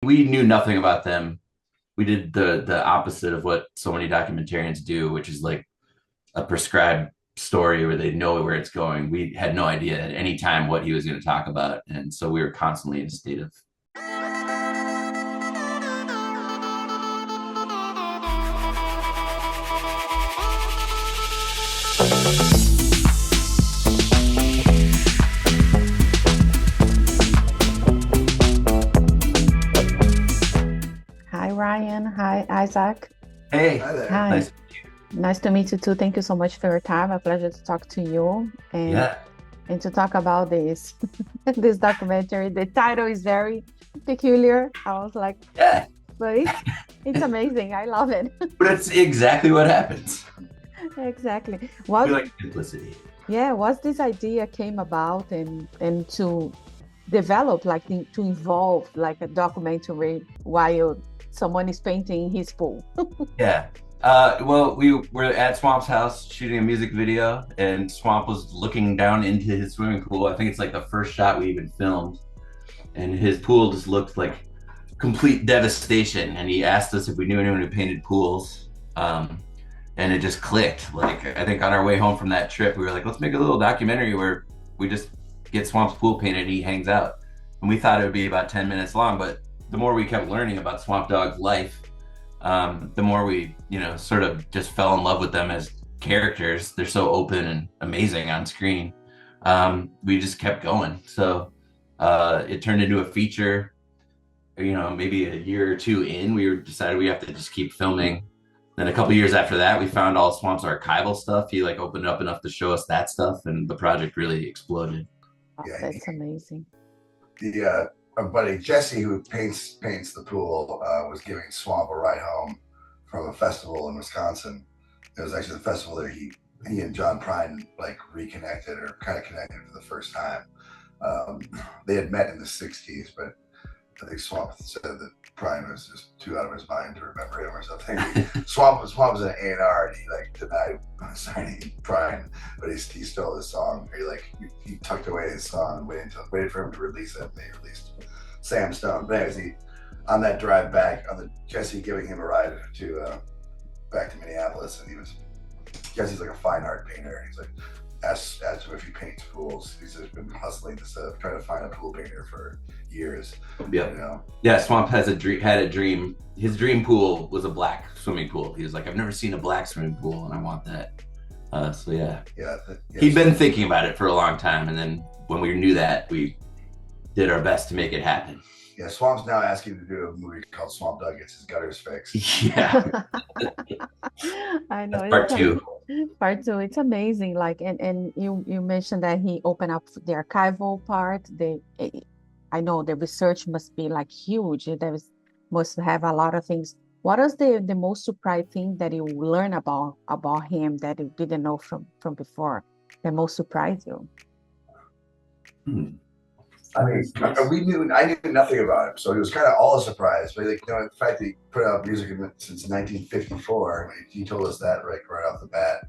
we knew nothing about them. We did the opposite of what so many documentarians do, which is like a prescribed story where they know where it's going. We had no idea at any time what he was going to talk about, and so we were constantly in a state of. Hi, Ryan. Hi, Isaac. Hey, Hi there. Hi. nice. Nice to meet you too. Thank you so much for your time. A pleasure to talk to you Yeah, and to talk about this this documentary. The title is very peculiar. I was like, yeah, but it's amazing. I love it. but it's exactly what happens. Exactly. We What like simplicity. what's this idea came about and to develop to involve like a documentary while someone is painting his pool. Yeah. Well, we were at Swamp's house shooting a music video, and Swamp was looking down into his swimming pool. I think it's like the first shot we even filmed, and his pool just looked like complete devastation. And he asked us if we knew anyone who painted pools, and it just clicked. Like I think on our way home from that trip, we were like, let's make a little documentary where we just get Swamp's pool painted and he hangs out. And we thought it would be about 10 minutes long, but the more we kept learning about Swamp Dogg's life, the more we, sort of just fell in love with them as characters. They're so open and amazing on screen. We just kept going. So it turned into a feature, maybe a year or two in. Decided we have to just keep filming. Then a couple years after that, we found all Swamp's archival stuff. He like opened up enough to show us that stuff, and the project really exploded. Oh, Yeah, that's amazing. Our buddy Jesse, who paints the pool, was giving Swamp a ride home from a festival in Wisconsin. It was actually the festival that he and John Prine like reconnected or kind of connected for the first time. They had met in the '60s, but I think Swamp said that Prine was just too out of his mind to remember him or something. Swamp was an A&R, and he like denied signing Prine, but he stole his song. He tucked away his song, waited for him to release it, and they released Sam Stone. But anyways, on that drive back, Jesse giving him a ride to back to Minneapolis, and Jesse's like a fine art painter. He's like asked him if he paints pools. He's just been hustling this trying to find a pool painter for years. Yep. Yeah, Swamp had a dream. His dream pool was a black swimming pool. He was like, I've never seen a black swimming pool, and I want that. So yeah. He'd been thinking about it for a long time, and then when we knew that, we did our best to make it happen. Yeah, Swamp's now asking to do a movie called Swamp Dogg Gets His Gutters Fixed. Yeah. I know. That's part two. Part two, it's amazing. Like, and you mentioned that he opened up the archival part. I know the research must be like huge. Must have a lot of things. What is the most surprising thing that you learn about him that you didn't know from before? That most surprised you? I mean, I knew nothing about him, so it was kind of all a surprise. But the fact that he put out music since 1954, he told us that right off the bat.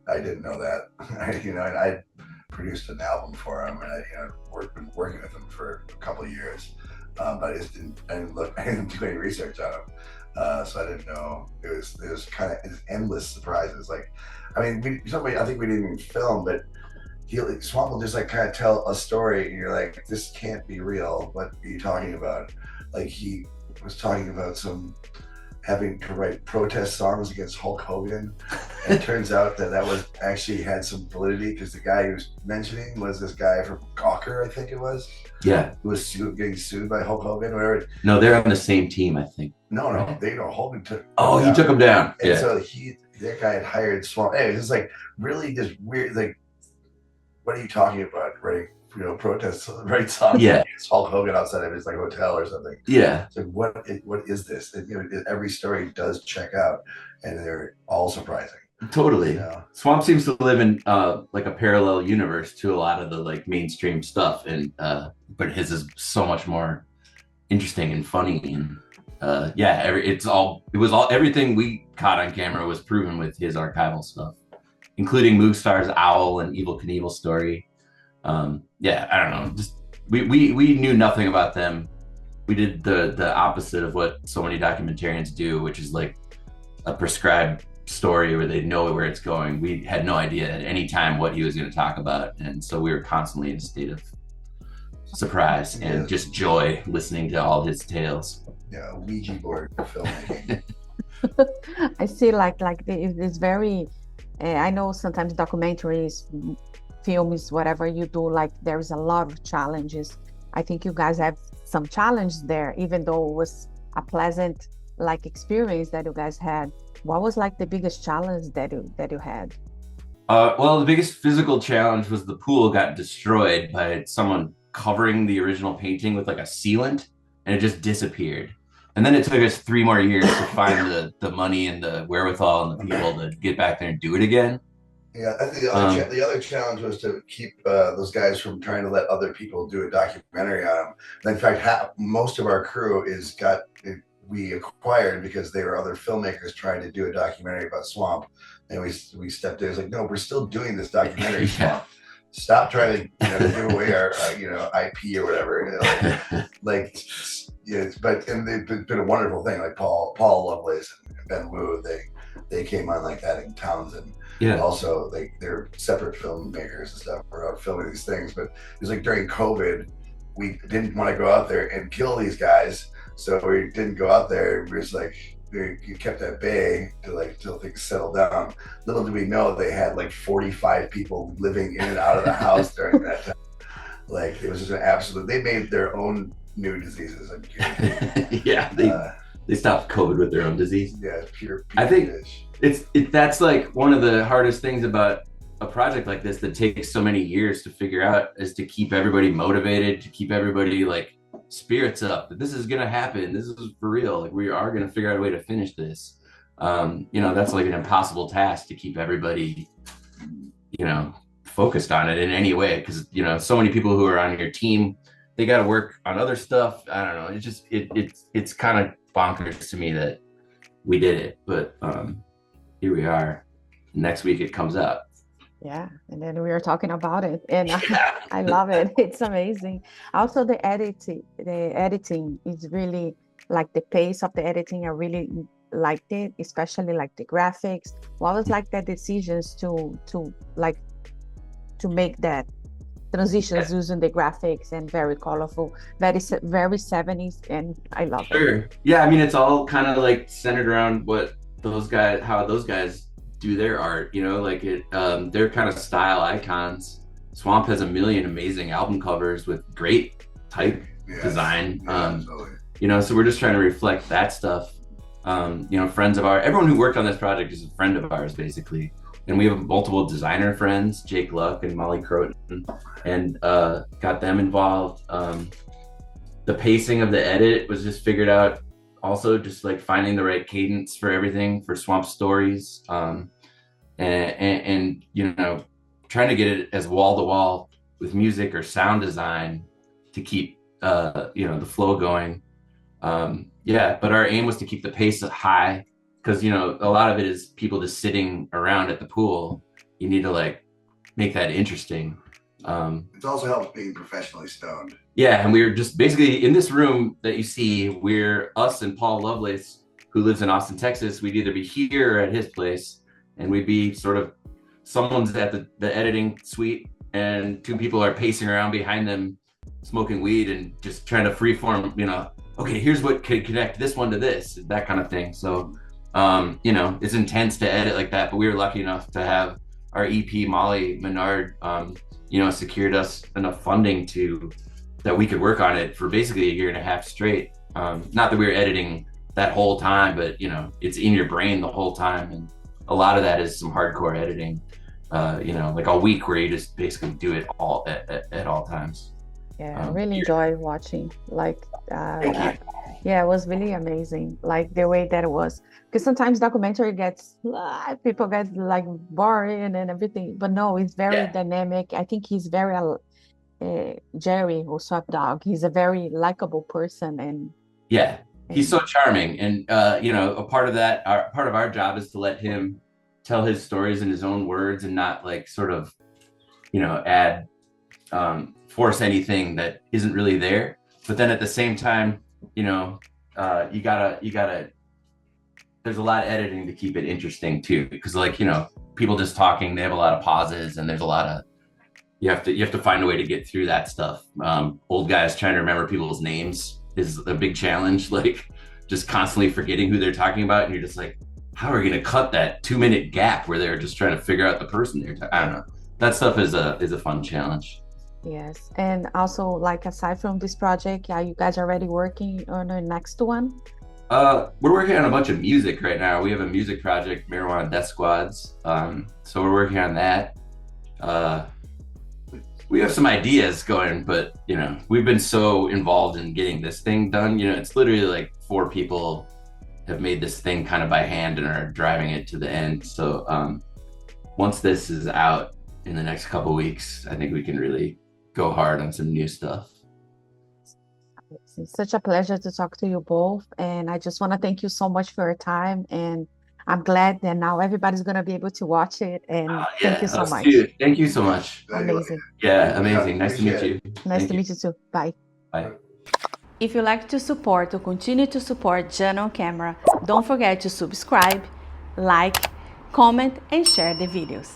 I didn't know that. And I produced an album for him, and been working with him for a couple of years. But I didn't do any research on him, so I didn't know. It was kind of endless surprises. Like, I mean, I think we didn't even film, but Swamp will just like kind of tell a story, and you're like, this can't be real. What are you talking about? Like, he was talking about having to write protest songs against Hulk Hogan, and it turns out that was actually had some validity, because the guy he was mentioning was this guy from Gawker, I think it was. Yeah. Who was getting sued by Hulk Hogan, or whatever. No, they're on the same team, I think. No, Hogan took. Oh, he took him down. And yeah. So that guy had hired Swamp. Hey, it's like really just weird. Like, what are you talking about? Writing, protests, write songs against Hulk Hogan outside of his like hotel or something. Yeah. It's like, what is this? And, every story does check out, and they're all surprising. Totally. Swamp seems to live in like a parallel universe to a lot of the like mainstream stuff, and but his is so much more interesting and funny, and everything we caught on camera was proven with his archival stuff, including Moogstar's Owl and Evil Knievel story. I don't know. Just we knew nothing about them. we did the opposite of what so many documentarians do, which is like a prescribed story where they know where it's going. We had no idea at any time what he was going to talk about, and so we were constantly in a state of surprise and just joy listening to all his tales. Yeah, Ouija board filmmaking. I see, it's very. I know sometimes documentaries, films, whatever you do, like there's a lot of challenges. I think you guys have some challenge there, even though it was a pleasant experience that you guys had. What was like the biggest challenge that you had? Well, the biggest physical challenge was the pool got destroyed by someone covering the original painting with like a sealant, and it just disappeared. And then it took us 3 more years to find the money and the wherewithal and the people to get back there and do it again. Yeah, I think the other challenge was to keep those guys from trying to let other people do a documentary on them. In fact, most of our crew we acquired because they were other filmmakers trying to do a documentary about Swamp, and we stepped in. It's like, no, we're still doing this documentary. Swamp. Stop trying to give away our IP or whatever. And they've been a wonderful thing. Like Paul Lovelace and Ben Wu, they came on like that in Townsend. Yeah. Also, they're separate filmmakers and stuff. We're out filming these things, but it was like during COVID, we didn't want to go out there and kill these guys, so we didn't go out there. We was like, you kept at bay till things settled down. Little did we know they had like 45 people living in and out of the house during that time. Like it was just an absolute. They made their own new diseases. Yeah, they stopped COVID with their own disease. Yeah, pure I think fish. That's like one of the hardest things about a project like this that takes so many years to figure out, is to keep everybody motivated, to keep everybody like spirits up that this is gonna happen, this is for real, like we are gonna figure out a way to finish this. That's like an impossible task, to keep everybody focused on it in any way, because so many people who are on your team, they got to work on other stuff. I don't know, it's kind of bonkers to me that we did it, but here we are. Next week it comes out. Yeah, and then we are talking about it, and I love it. It's amazing. Also, the editing is really like the pace of the editing. I really liked it, especially like the graphics. What was like the decisions to make that transitions using the graphics and very colorful, very 70s, and I love it. Yeah, I mean, it's all kind of like centered around how those guys do their art, they're kind of style icons. Swamp has a million amazing album covers with great type design. So we're just trying to reflect that stuff. Friends of everyone who worked on this project is a friend of ours, basically. And we have multiple designer friends, Jake Luck and Molly Croton, and got them involved. The pacing of the edit was just figured out. Also, just like finding the right cadence for everything for Swamp stories, and trying to get it as wall to wall with music or sound design to keep the flow going. But our aim was to keep the pace high, because a lot of it is people just sitting around at the pool. You need to like make that interesting. It also helps being professionally stoned. Yeah, and we were just basically in this room that you see, we're us and Paul Lovelace, who lives in Austin, Texas. We'd either be here or at his place, and we'd be sort of, someone's at the editing suite and 2 people are pacing around behind them smoking weed and just trying to freeform, okay, here's what could connect this one to this, that kind of thing. So it's intense to edit like that, but we were lucky enough to have our EP, Molly Menard, secured us enough funding that we could work on it for basically 1.5 years straight. Not that we were editing that whole time, but it's in your brain the whole time, and a lot of that is some hardcore editing. Like a week where you just basically do it all at all times. Yeah, I really enjoyed watching. It was really amazing, like the way that it was. Because sometimes documentary people get like boring and everything, but no, it's very dynamic. I think he's very Jerry, or Swamp Dogg. He's a very likable person, and he's so charming. And a part of our job is to let him tell his stories in his own words and not like sort of add force anything that isn't really there. But then at the same time, you know, you gotta. There's a lot of editing to keep it interesting too, because like, you know, people just talking, they have a lot of pauses, and there's a lot of you have to find a way to get through that stuff. Old guys trying to remember people's names is a big challenge. Like just constantly forgetting who they're talking about, and you're just like, how are we gonna cut that 2 minute gap where they're just trying to figure out the person I don't know. That stuff is a fun challenge. Yes, and also like aside from this project, yeah, you guys are already working on the next one? We're working on a bunch of music right now. We have a music project, Marijuana Death Squads. So we're working on that. We have some ideas going, but you know, we've been so involved in getting this thing done. You know, it's literally like 4 people have made this thing kind of by hand and are driving it to the end. So once this is out in the next couple weeks, I think we can really go hard on some new stuff. It's such a pleasure to talk to you both, and I just want to thank you so much for your time, and I'm glad that now everybody's going to be able to watch it, and thank you so much. Too. Thank you so much. Amazing. Yeah, amazing. Nice to meet you. Nice to meet you too. Bye. Bye. If you like to support or continue to support Jana on Camera, don't forget to subscribe, like, comment, and share the videos.